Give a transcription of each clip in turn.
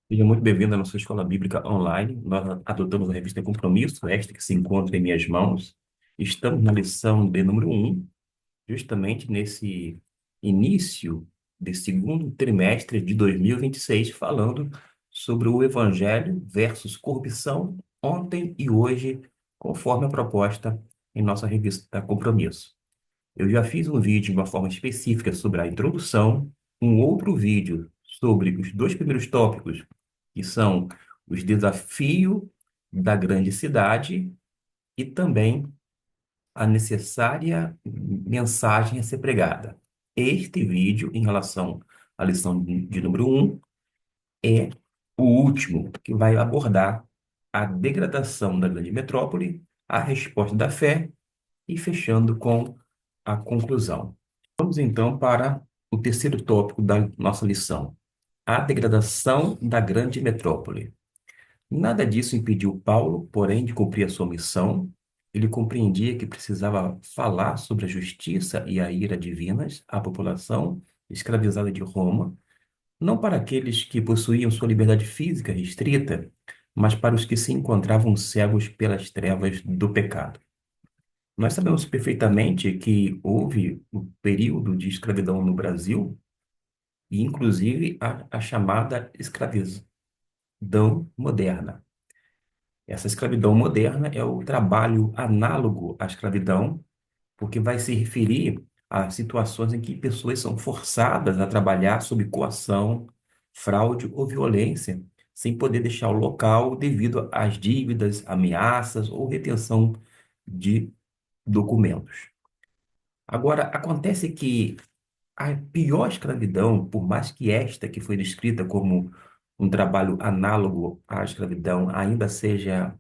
Seja muito bem-vindo à nossa escola bíblica online. Nós adotamos a revista Compromisso, esta que se encontra em minhas mãos. Estamos na lição de número um, justamente nesse início de segundo trimestre de 2026, falando sobre o Evangelho versus corrupção, ontem e hoje, conforme a proposta em nossa revista Compromisso. Eu já fiz um vídeo de uma forma específica sobre a introdução, um outro vídeo sobre os dois primeiros tópicos, que são os desafios da grande cidade e também a necessária mensagem a ser pregada. Este vídeo, em relação à lição de número um, é o último, que vai abordar a degradação da grande metrópole, a resposta da fé e fechando com a conclusão. Vamos então para o terceiro tópico da nossa lição: a degradação da grande metrópole. Nada disso impediu Paulo, porém, de cumprir a sua missão. Ele compreendia que precisava falar sobre a justiça e a ira divinas à população escravizada de Roma, não para aqueles que possuíam sua liberdade física restrita, mas para os que se encontravam cegos pelas trevas do pecado. Nós sabemos perfeitamente que houve um período de escravidão no Brasil, e inclusive a chamada escravidão moderna. Essa escravidão moderna é o trabalho análogo à escravidão, porque vai se referir a situações em que pessoas são forçadas a trabalhar sob coação, fraude ou violência, sem poder deixar o local devido às dívidas, ameaças ou retenção de documentos. Agora, acontece que a pior escravidão, por mais que esta, que foi descrita como um trabalho análogo à escravidão, ainda seja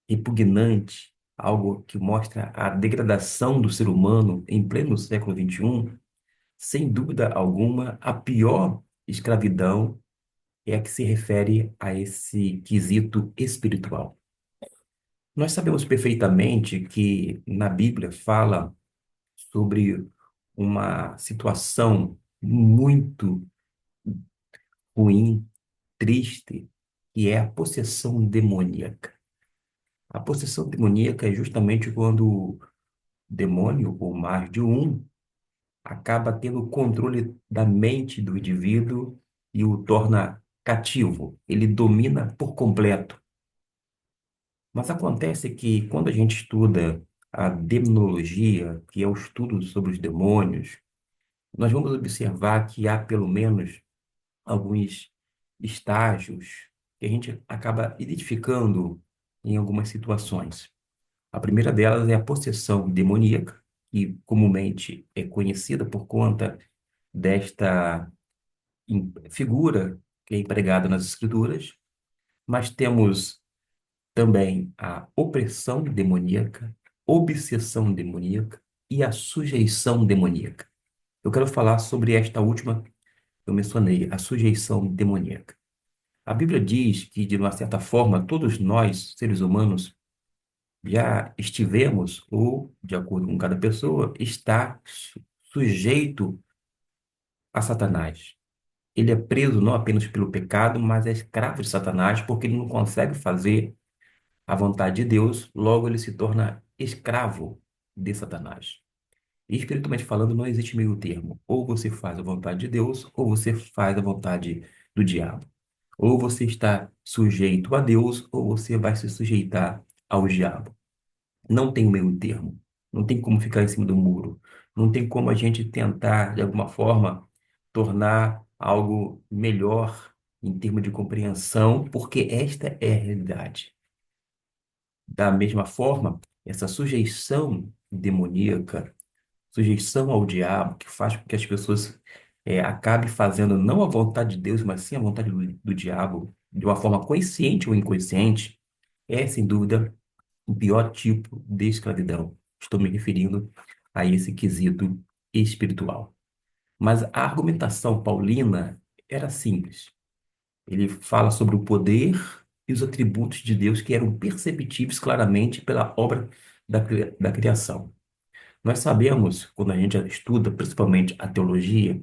repugnante, algo que mostra a degradação do ser humano em pleno século XXI, sem dúvida alguma, a pior escravidão é a que se refere a esse quesito espiritual. Nós sabemos perfeitamente que na Bíblia fala sobre uma situação muito ruim, triste, que é a possessão demoníaca. A possessão demoníaca é justamente quando o demônio, ou mais de um, acaba tendo o controle da mente do indivíduo e o torna cativo. Ele domina por completo. Mas acontece que quando a gente estuda a demonologia, que é o estudo sobre os demônios, nós vamos observar que há pelo menos alguns estágios que a gente acaba identificando em algumas situações. A primeira delas é a possessão demoníaca, que comumente é conhecida por conta desta figura que é empregada nas Escrituras, mas temos também a opressão demoníaca, obsessão demoníaca e a sujeição demoníaca. Eu quero falar sobre esta última que eu mencionei, a sujeição demoníaca. A Bíblia diz que, de uma certa forma, todos nós, seres humanos, já estivemos, ou, de acordo com cada pessoa, está sujeito a Satanás. Ele é preso não apenas pelo pecado, mas é escravo de Satanás, porque ele não consegue fazer a vontade de Deus, logo ele se torna escravo de Satanás. E espiritualmente falando, não existe meio termo. Ou você faz a vontade de Deus, ou você faz a vontade do diabo. Ou você está sujeito a Deus, ou você vai se sujeitar ao diabo. Não tem meio termo. Não tem como ficar em cima do muro. Não tem como a gente tentar, de alguma forma, tornar algo melhor em termos de compreensão, porque esta é a realidade. Da mesma forma, essa sujeição demoníaca, sujeição ao diabo, que faz com que as pessoas acabem fazendo não a vontade de Deus, mas sim a vontade do diabo, de uma forma consciente ou inconsciente, é, sem dúvida, o pior tipo de escravidão. Estou me referindo a esse quesito espiritual. Mas a argumentação paulina era simples. Ele fala sobre o poder e os atributos de Deus que eram perceptíveis claramente pela obra da criação. Nós sabemos, quando a gente estuda principalmente a teologia,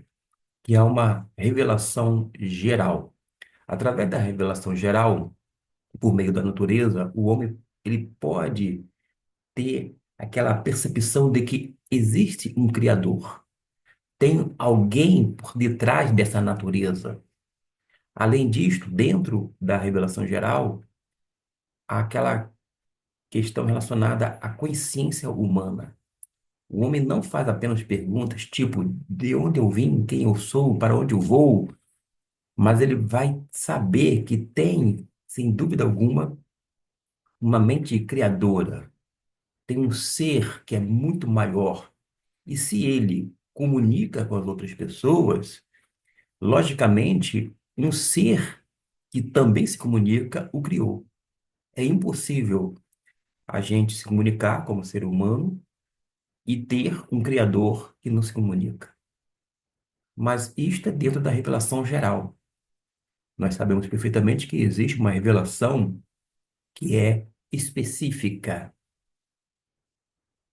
que há uma revelação geral. Através da revelação geral, por meio da natureza, o homem ele pode ter aquela percepção de que existe um Criador, tem alguém por detrás dessa natureza. Além disto, dentro da revelação geral, há aquela questão relacionada à consciência humana. O homem não faz apenas perguntas tipo de onde eu vim, quem eu sou, para onde eu vou, mas ele vai saber que tem, sem dúvida alguma, uma mente criadora, tem um ser que é muito maior. E se ele comunica com as outras pessoas, logicamente, um ser que também se comunica o criou. É impossível a gente se comunicar como ser humano e ter um criador que não se comunica. Mas isto é dentro da revelação geral. Nós sabemos perfeitamente que existe uma revelação que é específica.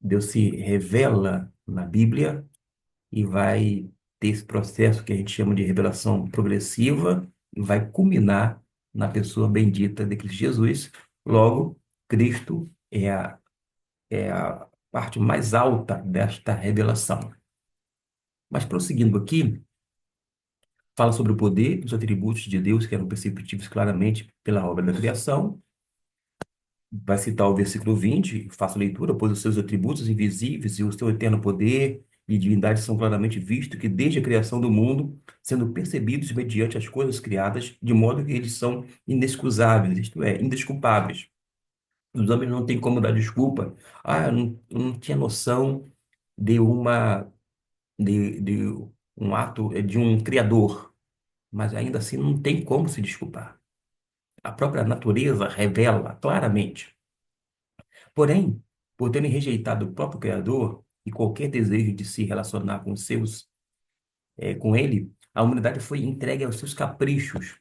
Deus se revela na Bíblia e vai ter esse processo que a gente chama de revelação progressiva e vai culminar na pessoa bendita de Cristo Jesus. Logo, Cristo é a parte mais alta desta revelação. Mas prosseguindo aqui, fala sobre o poder e os atributos de Deus que eram perceptíveis claramente pela obra da criação. Vai citar o versículo 20, faço leitura, pois os seus atributos invisíveis e o seu eterno poder e divindade são claramente vistos que desde a criação do mundo, sendo percebidos mediante as coisas criadas, de modo que eles são inexcusáveis, isto é, indesculpáveis. Os homens não têm como dar desculpa. Ah, eu não tinha noção de de um ato de um criador, mas ainda assim não tem como se desculpar. A própria natureza revela claramente. Porém, por terem rejeitado o próprio Criador e qualquer desejo de se relacionar com com ele, a humanidade foi entregue aos seus caprichos,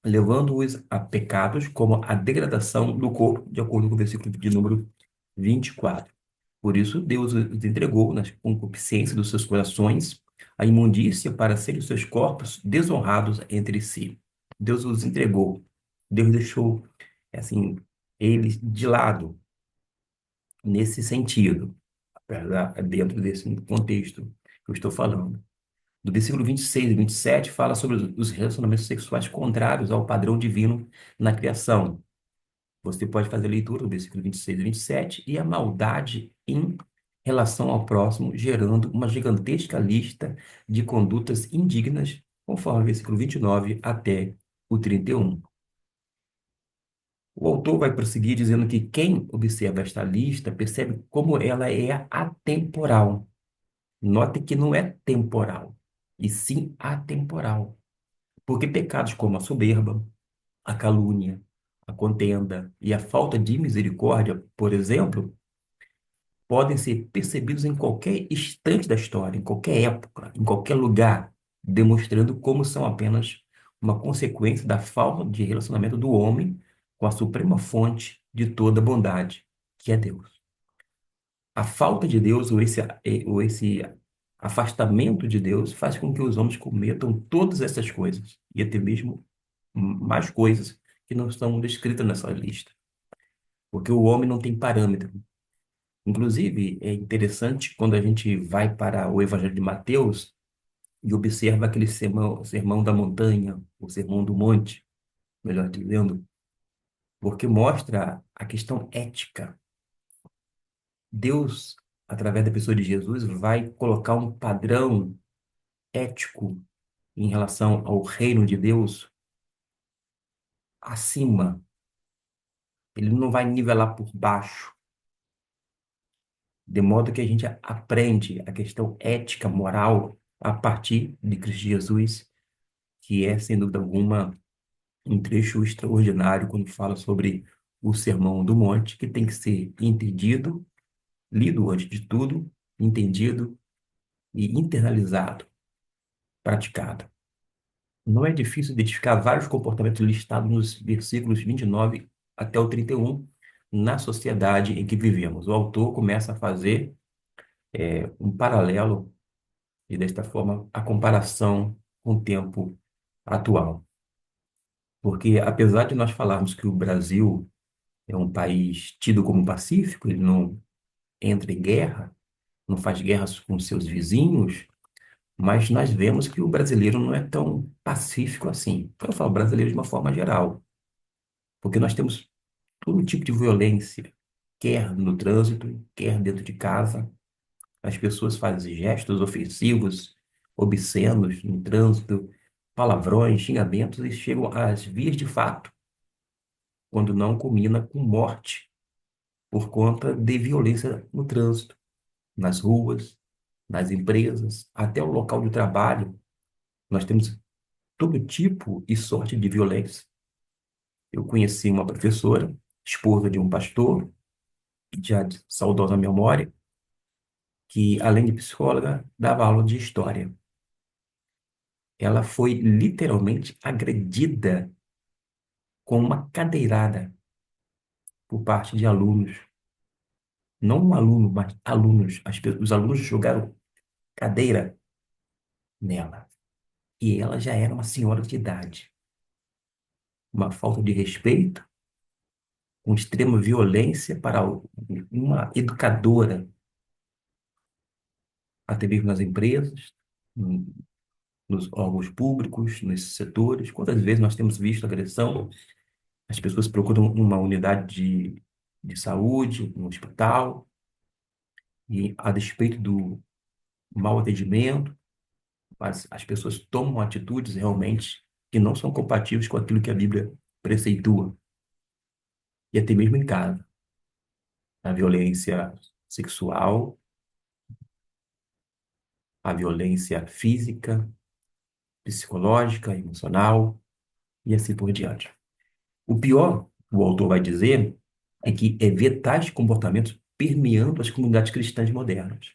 levando-os a pecados como a degradação do corpo, de acordo com o versículo de número 24. Por isso, Deus os entregou nas concupiscências dos seus corações, a imundícia para serem os seus corpos desonrados entre si. Deus os entregou. Deus deixou, assim, eles de lado nesse sentido, dentro desse contexto que eu estou falando. Do versículo 26 e 27 fala sobre os relacionamentos sexuais contrários ao padrão divino na criação. Você pode fazer a leitura do versículo 26 e 27 e a maldade em relação ao próximo, gerando uma gigantesca lista de condutas indignas, conforme o versículo 29 até o 31. O autor vai prosseguir dizendo que quem observa esta lista percebe como ela é atemporal. Note que não é temporal, e sim atemporal. Porque pecados como a soberba, a calúnia, a contenda e a falta de misericórdia, por exemplo, podem ser percebidos em qualquer instante da história, em qualquer época, em qualquer lugar, demonstrando como são apenas uma consequência da falta de relacionamento do homem com a suprema fonte de toda bondade, que é Deus. A falta de Deus ou esse afastamento de Deus faz com que os homens cometam todas essas coisas e até mesmo mais coisas que não estão descritas nessa lista, porque o homem não tem parâmetro. Inclusive, é interessante quando a gente vai para o Evangelho de Mateus e observa aquele sermão da montanha, o sermão do monte, melhor dizendo, porque mostra a questão ética. Deus, através da pessoa de Jesus, vai colocar um padrão ético em relação ao reino de Deus acima. Ele não vai nivelar por baixo, de modo que a gente aprende a questão ética, moral, a partir de Cristo Jesus, que é, sem dúvida alguma, um trecho extraordinário quando fala sobre o Sermão do Monte, que tem que ser entendido, lido antes de tudo, entendido e internalizado, praticado. Não é difícil identificar vários comportamentos listados nos versículos 29 até o 31 na sociedade em que vivemos. O autor começa a fazer um paralelo e, desta forma, a comparação com o tempo atual. Porque apesar de nós falarmos que o Brasil é um país tido como pacífico, ele não entra em guerra, não faz guerras com seus vizinhos, mas nós vemos que o brasileiro não é tão pacífico assim. Eu falo brasileiro de uma forma geral, porque nós temos todo tipo de violência, quer no trânsito, quer dentro de casa. As pessoas fazem gestos ofensivos, obscenos no trânsito, palavrões, xingamentos e chegam às vias de fato, quando não culmina com morte por conta de violência no trânsito, nas ruas, nas empresas, até o local de trabalho. Nós temos todo tipo e sorte de violência. Eu conheci uma professora, esposa de um pastor, já de saudosa memória, que, além de psicóloga, dava aula de história. Ela foi literalmente agredida com uma cadeirada por parte de alunos. Não um aluno, mas alunos. Os alunos jogaram cadeira nela. E ela já era uma senhora de idade. Uma falta de respeito, com extrema violência para uma educadora, até mesmo nas empresas, hum, nos órgãos públicos, nesses setores. Quantas vezes nós temos visto agressão? As pessoas procuram uma unidade de saúde, um hospital, e a despeito do mau atendimento, as pessoas tomam atitudes realmente que não são compatíveis com aquilo que a Bíblia preceitua, e até mesmo em casa. A violência sexual, a violência física, psicológica, emocional e assim por diante. O pior, o autor vai dizer, é que é ver tais comportamentos permeando as comunidades cristãs modernas.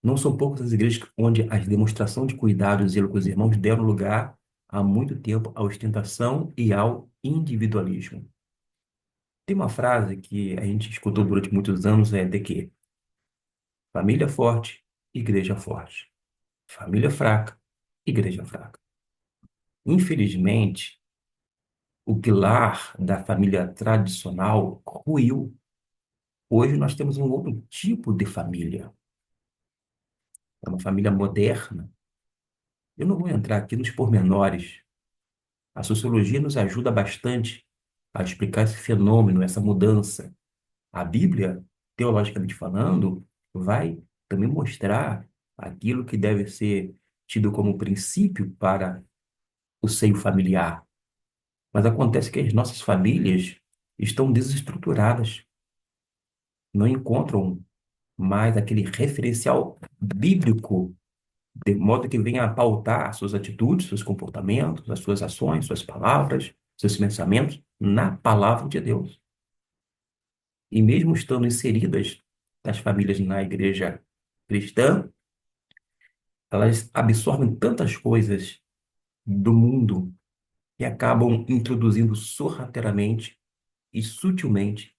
Não são poucas as igrejas onde a demonstração de cuidado e zelo com os irmãos deram lugar há muito tempo à ostentação e ao individualismo. Tem uma frase que a gente escutou durante muitos anos, é de que família forte, igreja forte. Família fraca, igreja fraca. Infelizmente, o pilar da família tradicional ruiu. Hoje nós temos um outro tipo de família. É uma família moderna. Eu não vou entrar aqui nos pormenores. A sociologia nos ajuda bastante a explicar esse fenômeno, essa mudança. A Bíblia, teologicamente falando, vai também mostrar aquilo que deve ser tido como princípio para o seio familiar. Mas acontece que as nossas famílias estão desestruturadas, não encontram mais aquele referencial bíblico, de modo que venha a pautar suas atitudes, seus comportamentos, as suas ações, suas palavras, seus pensamentos na palavra de Deus. E mesmo estando inseridas as famílias na igreja cristã, elas absorvem tantas coisas do mundo e acabam introduzindo sorrateiramente e sutilmente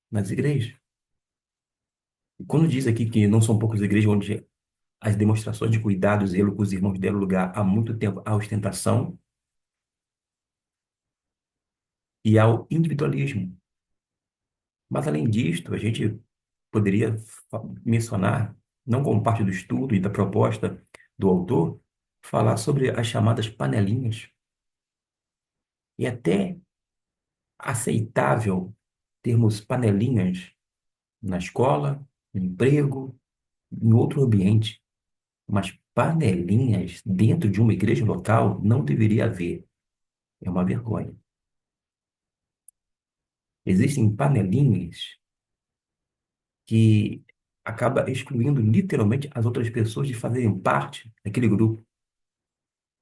nas igrejas. E quando diz aqui que não são poucas igrejas onde as demonstrações de cuidado e zelo com os irmãos deram lugar há muito tempo à ostentação e ao individualismo. Mas, além disto, a gente poderia mencionar, não como parte do estudo e da proposta do autor, falar sobre as chamadas panelinhas. E até aceitável termos panelinhas na escola, no emprego, em outro ambiente. Mas panelinhas dentro de uma igreja local não deveria haver. É uma vergonha. Existem panelinhas que acaba excluindo literalmente as outras pessoas de fazerem parte daquele grupo.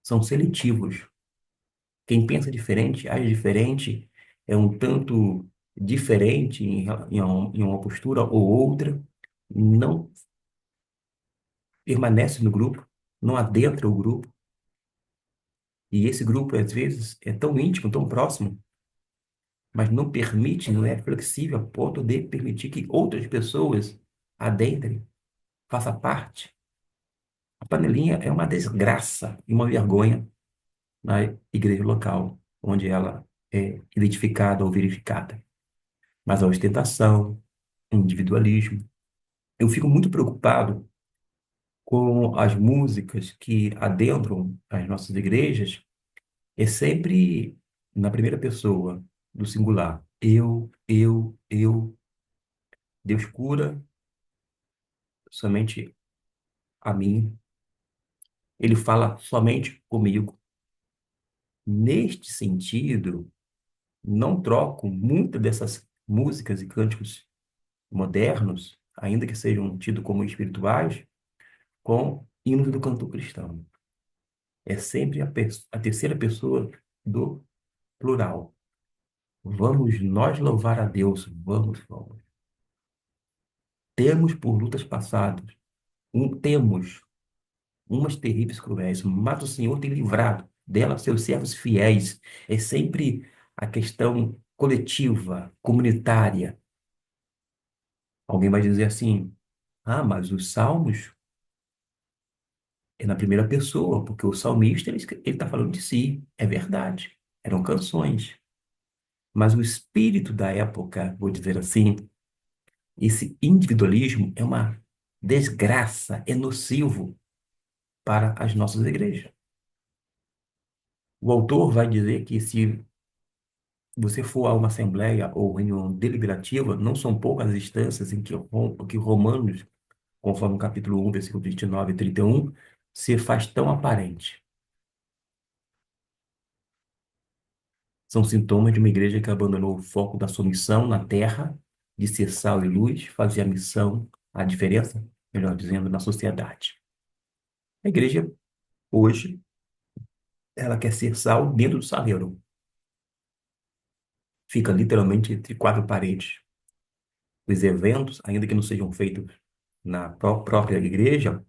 São seletivos. Quem pensa diferente, age diferente, é um tanto diferente em uma postura ou outra, não permanece no grupo, não adentra o grupo. E esse grupo, às vezes, é tão íntimo, tão próximo, mas não permite, não é flexível a ponto de permitir que outras pessoas adentrem, façam parte. A panelinha é uma desgraça e uma vergonha na igreja local. onde ela é identificada ou verificada, mas a ostentação, o individualismo. Eu fico muito preocupado com as músicas que adentram as nossas igrejas, é sempre na primeira pessoa, do singular. Eu. Deus cura somente a mim. Ele fala somente comigo. Neste sentido, não troco muitas dessas músicas e cânticos modernos, ainda que sejam tidos como espirituais, com hinos do cantor cristão. É sempre a terceira pessoa do plural. Vamos nós louvar a Deus. Vamos. Temos por lutas passadas, temos umas terríveis cruéis, mas o Senhor tem livrado delas seus servos fiéis. É sempre a questão coletiva, comunitária. Alguém vai dizer assim: ah, mas os salmos é na primeira pessoa, porque o salmista ele está falando de si. É verdade, eram canções. Mas o espírito da época, vou dizer assim, esse individualismo é uma desgraça, é nocivo para as nossas igrejas. O autor vai dizer que se você for a uma assembleia ou reunião deliberativa, não são poucas as instâncias em que, que Romanos, conforme o capítulo 1, versículo 29 e 31, se faz tão aparente. São sintomas de uma igreja que abandonou o foco da sua missão na terra, de ser sal e luz, fazer a missão, a diferença, melhor dizendo, na sociedade. A igreja, hoje, ela quer ser sal dentro do saleiro. Fica literalmente entre quatro paredes. Os eventos, ainda que não sejam feitos na própria igreja,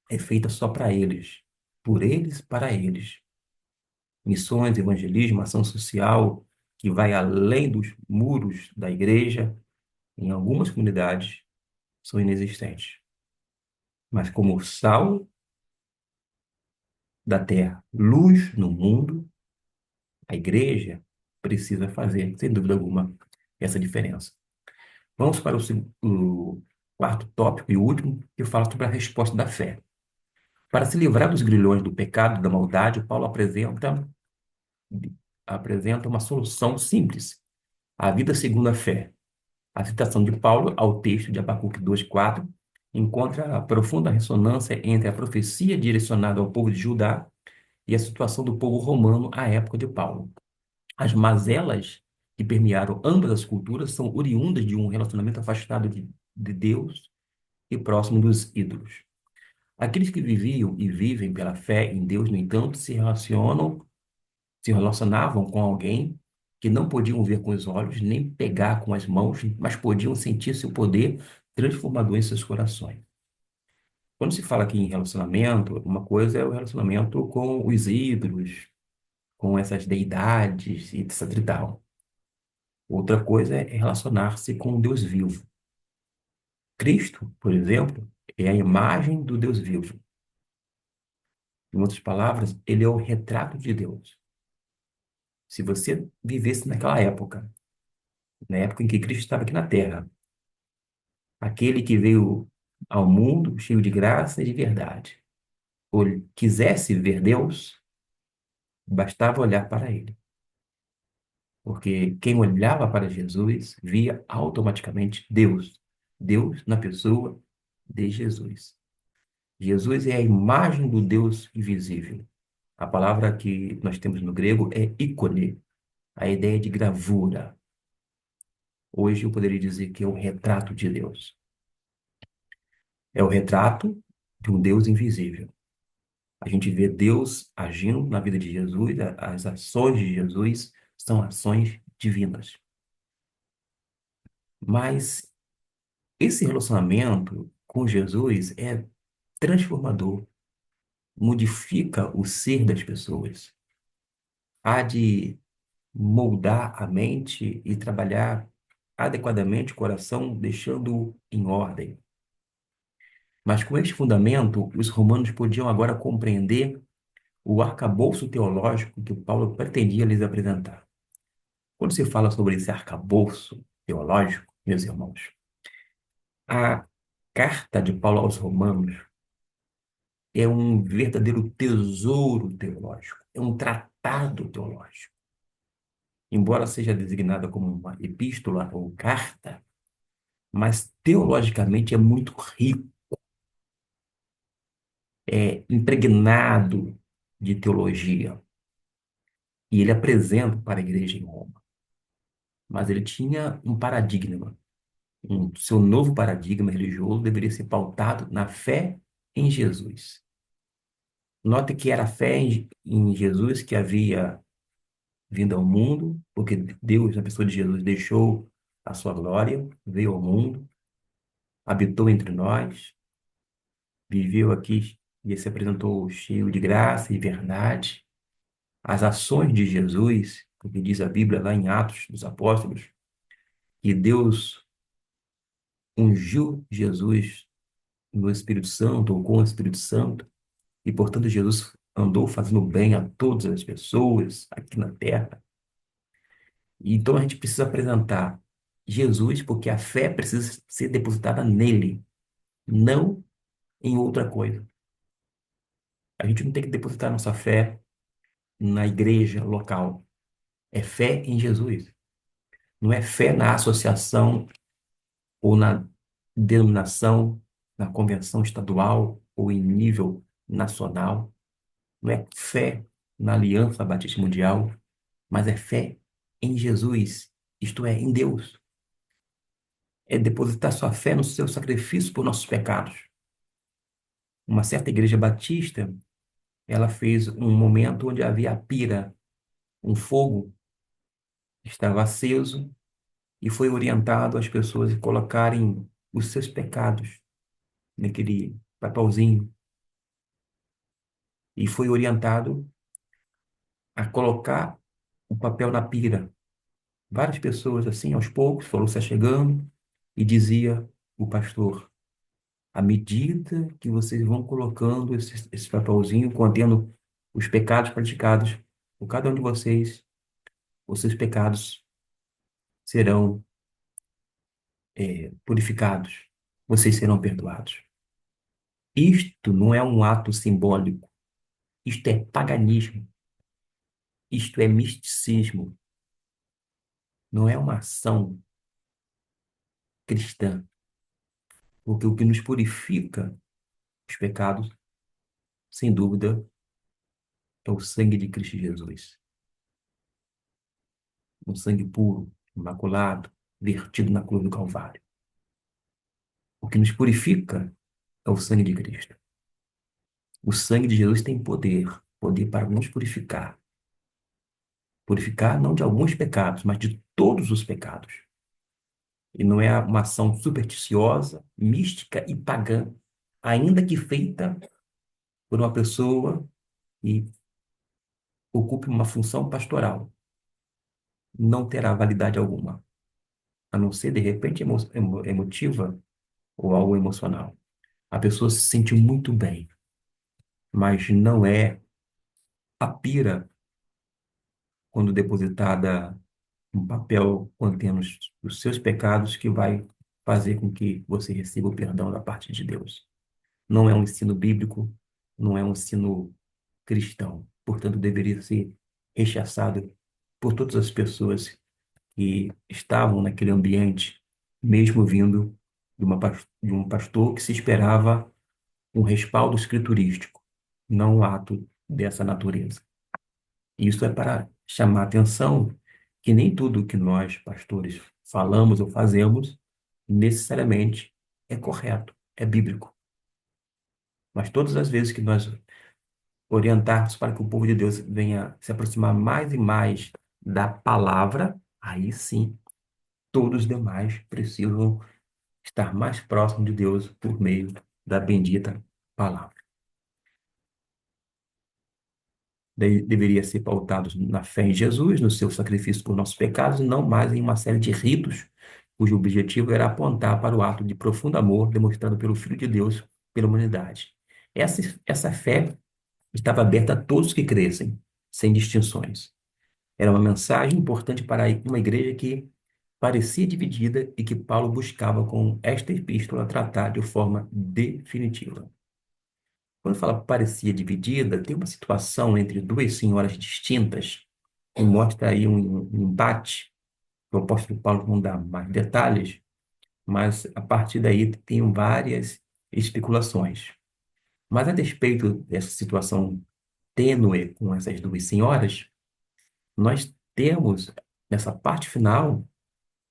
é feita só para eles, por eles, para eles. Missões, evangelismo, ação social que vai além dos muros da igreja, em algumas comunidades, são inexistentes. Mas como sal da terra, luz no mundo, a igreja precisa fazer, sem dúvida alguma, essa diferença. Vamos para o quarto tópico e último, que fala sobre a resposta da fé. Para se livrar dos grilhões do pecado, da maldade, Paulo apresenta uma solução simples: a vida segundo a fé. A citação de Paulo ao texto de Abacuque 2:4 encontra a profunda ressonância entre a profecia direcionada ao povo de Judá e a situação do povo romano à época de Paulo. As mazelas que permearam ambas as culturas são oriundas de um relacionamento afastado de Deus e próximo dos ídolos. Aqueles que viviam e vivem pela fé em Deus, no entanto, se relacionavam com alguém que não podiam ver com os olhos, nem pegar com as mãos, mas podiam sentir seu poder transformador em seus corações. Quando se fala aqui em relacionamento, uma coisa é o relacionamento com os ídolos, com essas deidades e etc e tal. Outra coisa é relacionar-se com o Deus vivo. Cristo, por exemplo, é a imagem do Deus vivo. Em outras palavras, ele é o retrato de Deus. Se você vivesse naquela época, na época em que Cristo estava aqui na Terra, aquele que veio ao mundo cheio de graça e de verdade, ou quisesse ver Deus, bastava olhar para ele. Porque quem olhava para Jesus via automaticamente Deus. Deus na pessoa de Jesus. Jesus é a imagem do Deus invisível. A palavra que nós temos no grego é ícone, a ideia de gravura. Hoje eu poderia dizer que é o retrato de Deus. É o retrato de um Deus invisível. A gente vê Deus agindo na vida de Jesus, as ações de Jesus são ações divinas. Mas esse relacionamento com Jesus é transformador, modifica o ser das pessoas. Há de moldar a mente e trabalhar adequadamente o coração, deixando-o em ordem. Mas com este fundamento, os romanos podiam agora compreender o arcabouço teológico que o Paulo pretendia lhes apresentar. Quando se fala sobre esse arcabouço teológico, meus irmãos, a carta de Paulo aos Romanos é um verdadeiro tesouro teológico, é um tratado teológico. Embora seja designada como uma epístola ou carta, mas teologicamente é muito rico, é impregnado de teologia. E ele apresenta para a igreja em Roma. Mas ele tinha um paradigma. Seu novo paradigma religioso deveria ser pautado na fé em Jesus. Note que era a fé em Jesus que havia vindo ao mundo, porque Deus, na pessoa de Jesus, deixou a sua glória, veio ao mundo, habitou entre nós, viveu aqui e se apresentou cheio de graça e verdade. As ações de Jesus, porque diz a Bíblia lá em Atos dos Apóstolos, que Deus ungiu Jesus no Espírito Santo, ou com o Espírito Santo, e, portanto, Jesus andou fazendo bem a todas as pessoas aqui na terra. E então a gente precisa apresentar Jesus, porque a fé precisa ser depositada nele, não em outra coisa. A gente não tem que depositar nossa fé na igreja local. É fé em Jesus. Não é fé na associação ou na denominação, na convenção estadual ou em nível nacional. Não é fé na Aliança Batista Mundial, mas é fé em Jesus, isto é, em Deus. É depositar sua fé no seu sacrifício por nossos pecados. Uma certa igreja batista, ela fez um momento onde havia a pira, um fogo estava aceso e foi orientado as pessoas a colocarem os seus pecados naquele papelzinho e foi orientado a colocar o papel na pira. Várias pessoas, assim, aos poucos, foram se achegando e dizia o pastor: à medida que vocês vão colocando esse papelzinho contendo os pecados praticados por cada um de vocês, os seus pecados serão purificados, vocês serão perdoados. Isto não é um ato simbólico, isto é paganismo, isto é misticismo, não é uma ação cristã, porque o que nos purifica os pecados, sem dúvida, é o sangue de Cristo Jesus. Um sangue puro, imaculado, vertido na cruz do Calvário. O que nos purifica é o sangue de Cristo. O sangue de Jesus tem poder, poder para nos purificar. Purificar não de alguns pecados, mas de todos os pecados. E não é uma ação supersticiosa, mística e pagã, ainda que feita por uma pessoa que ocupe uma função pastoral. Não terá validade alguma, a não ser, de repente, emotiva ou algo emocional. A pessoa se sente muito bem, mas não é a pira, quando depositada um papel contendo os seus pecados, que vai fazer com que você receba o perdão da parte de Deus. Não é um ensino bíblico, não é um ensino cristão. Portanto, deveria ser rechaçado por todas as pessoas que estavam naquele ambiente, mesmo vindo de um pastor que se esperava um respaldo escriturístico, não um ato dessa natureza. Isso é para chamar a atenção que nem tudo que nós, pastores, falamos ou fazemos necessariamente é correto, é bíblico. Mas todas as vezes que nós orientarmos para que o povo de Deus venha se aproximar mais e mais da palavra, aí sim, todos os demais precisam estar mais próximos de Deus por meio da bendita palavra. Deveria ser pautados na fé em Jesus, no seu sacrifício por nossos pecados, e não mais em uma série de ritos, cujo objetivo era apontar para o ato de profundo amor demonstrado pelo Filho de Deus pela humanidade. Essa fé estava aberta a todos que crescem, sem distinções. Era uma mensagem importante para uma igreja que parecia dividida e que Paulo buscava com esta epístola tratar de forma definitiva. Quando fala parecia dividida, tem uma situação entre duas senhoras distintas que mostra aí um embate. O apóstolo Paulo não dá mais detalhes, mas a partir daí tem várias especulações. Mas a despeito dessa situação tênue com essas duas senhoras, nós temos nessa parte final,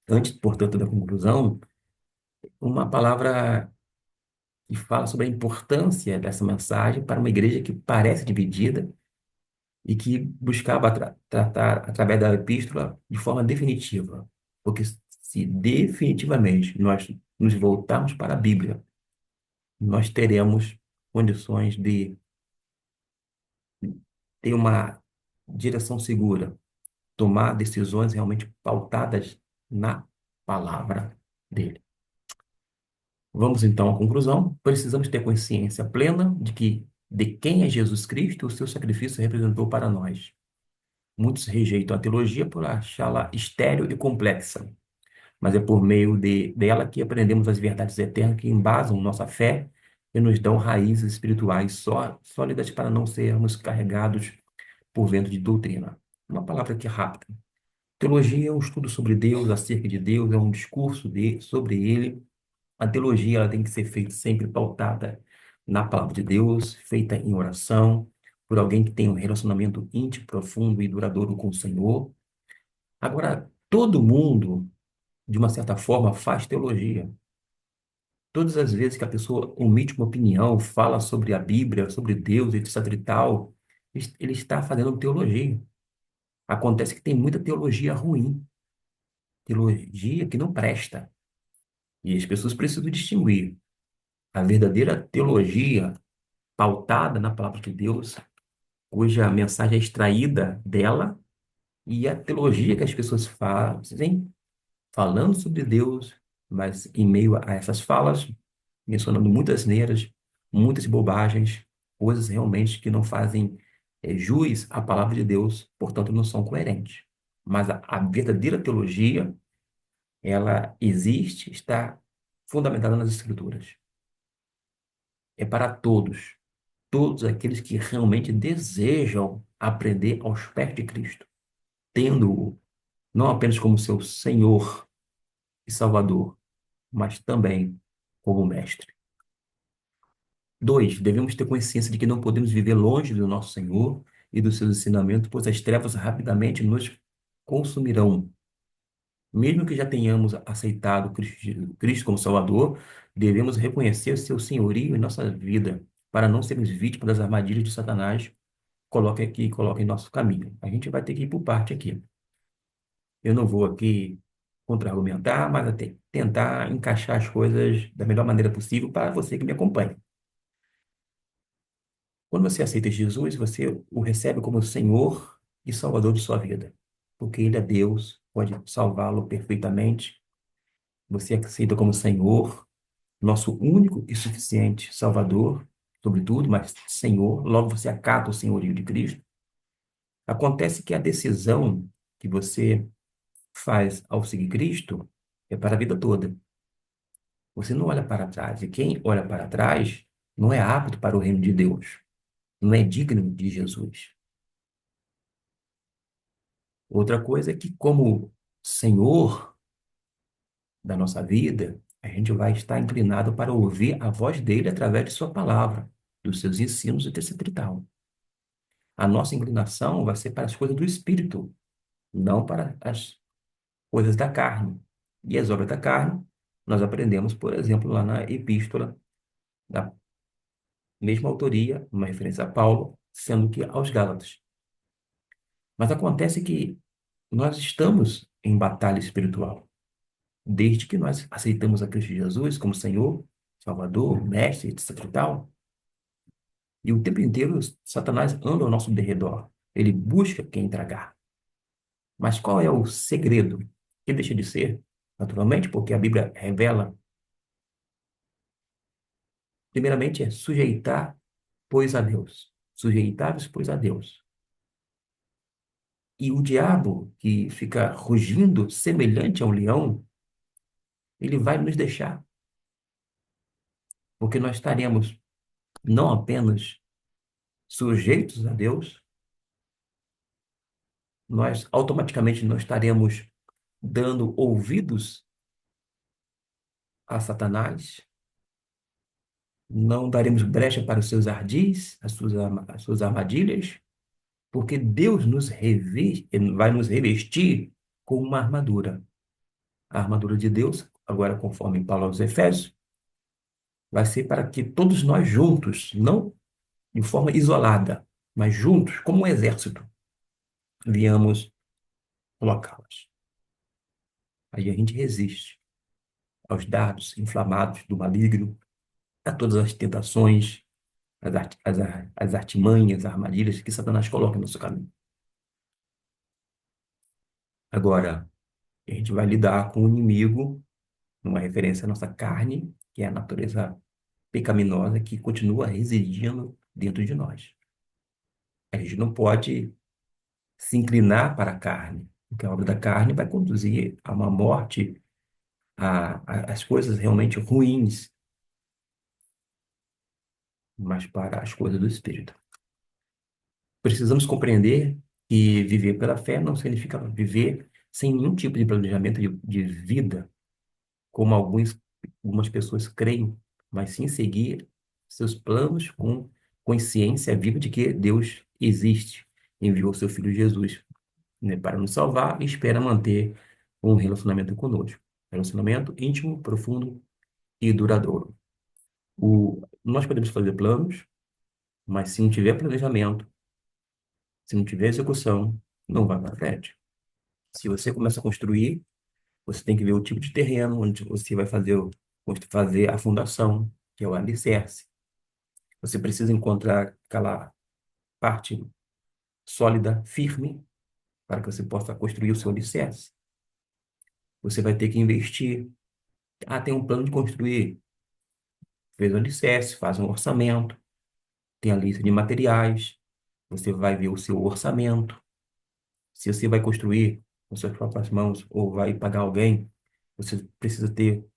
antes, portanto, da conclusão, uma palavra que fala sobre a importância dessa mensagem para uma igreja que parece dividida e que buscava tratar, através da epístola, de forma definitiva. Porque se definitivamente nós nos voltarmos para a Bíblia, nós teremos condições de ter uma direção segura, tomar decisões realmente pautadas na palavra dele. Vamos então à conclusão. Precisamos ter consciência plena de quem é Jesus Cristo e o seu sacrifício representou para nós. Muitos rejeitam a teologia por achá-la estéril e complexa, mas é por meio dela que aprendemos as verdades eternas que embasam nossa fé e nos dão raízes espirituais sólidas para não sermos carregados por vento de doutrina. Uma palavra aqui rápida. Teologia é um estudo sobre Deus, acerca de Deus, é um discurso sobre Ele. A teologia ela tem que ser feita sempre pautada na palavra de Deus, feita em oração, por alguém que tem um relacionamento íntimo, profundo e duradouro com o Senhor. Agora, todo mundo, de uma certa forma, faz teologia. Todas as vezes que a pessoa omite uma opinião, fala sobre a Bíblia, sobre Deus, etc e tal, ele está fazendo teologia. Acontece que tem muita teologia ruim, teologia que não presta. E as pessoas precisam distinguir a verdadeira teologia pautada na palavra de Deus, cuja mensagem é extraída dela, e a teologia que as pessoas fazem, falando sobre Deus, mas em meio a essas falas, mencionando muitas asneiras, muitas bobagens, coisas realmente que não fazem jus à palavra de Deus, portanto não são coerentes. Mas a verdadeira teologia, ela existe, está fundamentada nas Escrituras. É para todos, todos aqueles que realmente desejam aprender aos pés de Cristo, tendo-o não apenas como seu Senhor e Salvador, mas também como Mestre. Dois, devemos ter consciência de que não podemos viver longe do nosso Senhor e dos seus ensinamentos, pois as trevas rapidamente nos consumirão. Mesmo que já tenhamos aceitado Cristo como Salvador, devemos reconhecer seu senhorio em nossa vida, para não sermos vítimas das armadilhas de Satanás. Coloque em nosso caminho. A gente vai ter que ir por parte aqui. Eu não vou aqui contra-argumentar, mas até tentar encaixar as coisas da melhor maneira possível para você que me acompanha. Quando você aceita Jesus, você o recebe como Senhor e Salvador de sua vida, porque Ele é Deus, pode salvá-lo perfeitamente. Você aceita como Senhor, nosso único e suficiente Salvador, sobretudo, mas Senhor, logo você acata o senhorio de Cristo. Acontece que a decisão que você faz ao seguir Cristo é para a vida toda. Você não olha para trás, e quem olha para trás não é apto para o reino de Deus, não é digno de Jesus. Outra coisa é que, como Senhor da nossa vida, a gente vai estar inclinado para ouvir a voz dele através de sua palavra, dos seus ensinos e etc e tal. A nossa inclinação vai ser para as coisas do Espírito, não para as coisas da carne. E as obras da carne, nós aprendemos, por exemplo, lá na epístola da mesma autoria, uma referência a Paulo, sendo que aos Gálatas. Mas acontece que nós estamos em batalha espiritual, desde que nós aceitamos a Cristo Jesus como Senhor, Salvador, Mestre, etc. e tal. E o tempo inteiro Satanás anda ao nosso derredor. Ele busca quem tragar. Mas qual é o segredo? Que deixa de ser, naturalmente, porque a Bíblia revela, primeiramente, é sujeitar, pois, a Deus. Sujeitai-vos, pois, a Deus. E o diabo, que fica rugindo semelhante a um leão, ele vai nos deixar, porque nós estaremos não apenas sujeitos a Deus, nós automaticamente não estaremos dando ouvidos a Satanás, não daremos brecha para os seus ardis, as suas armadilhas, porque Deus vai nos revestir com uma armadura. A armadura de Deus, agora conforme Paulo aos Efésios, vai ser para que todos nós juntos, não de forma isolada, mas juntos, como um exército, viemos colocá-las. Aí a gente resiste aos dardos inflamados do maligno, a todas as tentações, as artimanhas, as armadilhas que Satanás coloca no nosso caminho. Agora, a gente vai lidar com o inimigo, numa referência à nossa carne, que é a natureza pecaminosa que continua residindo dentro de nós. A gente não pode se inclinar para a carne, porque a obra da carne vai conduzir a uma morte, as coisas realmente ruins, mas para as coisas do Espírito. Precisamos compreender que viver pela fé não significa viver sem nenhum tipo de planejamento de vida, como algumas pessoas creem, mas sim seguir seus planos com consciência viva de que Deus existe, enviou seu Filho Jesus, né, para nos salvar e espera manter um relacionamento conosco. Relacionamento íntimo, profundo e duradouro. Nós podemos fazer planos, mas se não tiver planejamento, se não tiver execução, não vai para frente. Se você começa a construir, você tem que ver o tipo de terreno onde você vai fazer a fundação, que é o alicerce. Você precisa encontrar aquela parte sólida, firme, para que você possa construir o seu alicerce. Você vai ter que investir. Ah, tem um plano de construir. Fez o alicerce, faz um orçamento, tem a lista de materiais, você vai ver o seu orçamento. Se você vai construir com suas próprias mãos ou vai pagar alguém, você precisa ter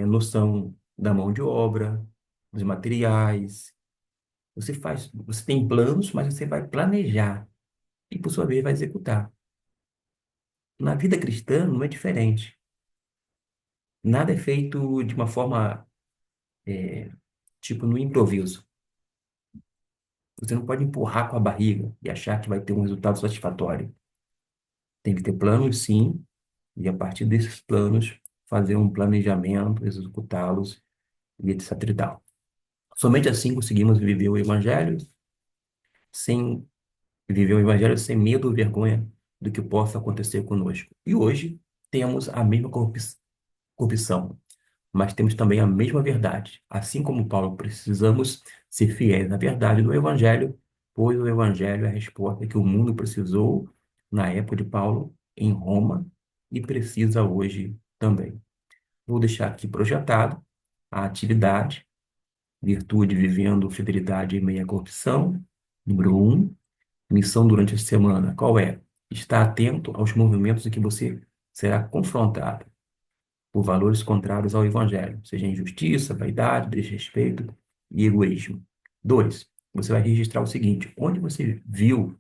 noção da mão de obra, dos materiais. Você tem planos, mas você vai planejar e, por sua vez, vai executar. Na vida cristã não é diferente. Nada é feito de uma forma, é, tipo, no improviso. Você não pode empurrar com a barriga e achar que vai ter um resultado satisfatório. Tem que ter planos, sim, e a partir desses planos, fazer um planejamento, executá-los e etc. e tal. Somente assim conseguimos sem viver o evangelho sem medo ou vergonha do que possa acontecer conosco. E hoje temos a mesma corrupção, mas temos também a mesma verdade. Assim como Paulo, precisamos ser fiéis à verdade do evangelho, pois o evangelho é a resposta que o mundo precisou na época de Paulo em Roma e precisa hoje também. Vou deixar aqui projetado a atividade Virtude vivendo fidelidade em meio à corrupção. Número um, missão durante a semana. Qual é? Estar atento aos movimentos em que você será confrontado por valores contrários ao Evangelho, seja injustiça, vaidade, desrespeito e egoísmo. Dois, você vai registrar o seguinte: onde você viu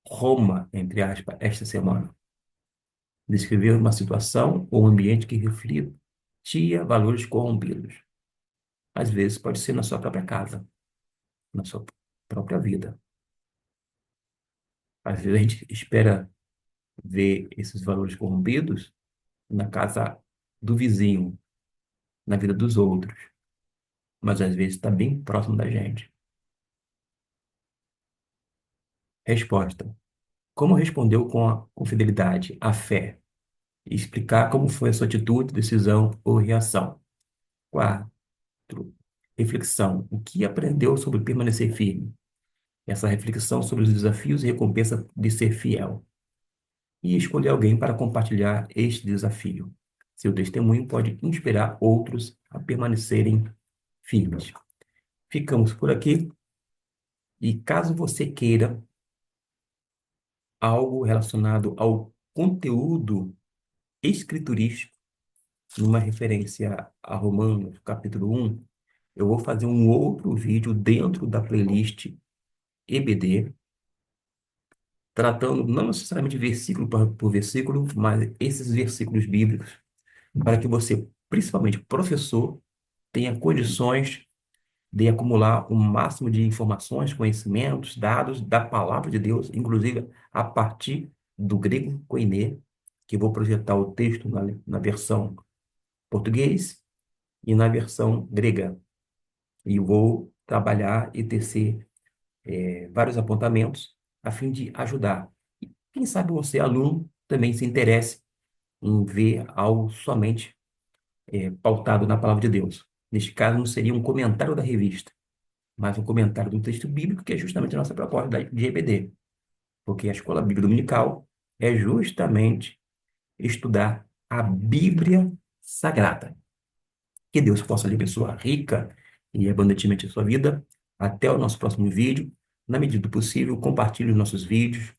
Roma, entre aspas, esta semana? Descrever uma situação ou um ambiente que refletia valores corrompidos. Às vezes pode ser na sua própria casa, na sua própria vida. Às vezes a gente espera ver esses valores corrompidos na casa do vizinho, na vida dos outros, mas às vezes está bem próximo da gente. Resposta: como respondeu com fidelidade à fé? E explicar como foi a sua atitude, decisão ou reação. Quatro, reflexão: o que aprendeu sobre permanecer firme? Essa reflexão sobre os desafios e recompensa de ser fiel. E escolher alguém para compartilhar este desafio. Seu testemunho pode inspirar outros a permanecerem firmes. Ficamos por aqui. E caso você queira algo relacionado ao conteúdo escriturístico, numa referência a Romanos, capítulo 1, eu vou fazer um outro vídeo dentro da playlist EBD, tratando não necessariamente versículo por versículo, mas esses versículos bíblicos, para que você, principalmente professor, tenha condições de acumular o máximo de informações, conhecimentos, dados da palavra de Deus, inclusive a partir do grego koiné, que eu vou projetar o texto na versão português e na versão grega. E vou trabalhar e tecer vários apontamentos a fim de ajudar. E quem sabe você, aluno, também se interesse em ver algo somente pautado na palavra de Deus. Neste caso, não seria um comentário da revista, mas um comentário do texto bíblico, que é justamente a nossa proposta de EBD. Porque a Escola Bíblica Dominical é justamente estudar a Bíblia Sagrada. Que Deus possa lhe abençoar rica e abundantemente a sua vida. Até o nosso próximo vídeo. Na medida do possível, compartilhe os nossos vídeos,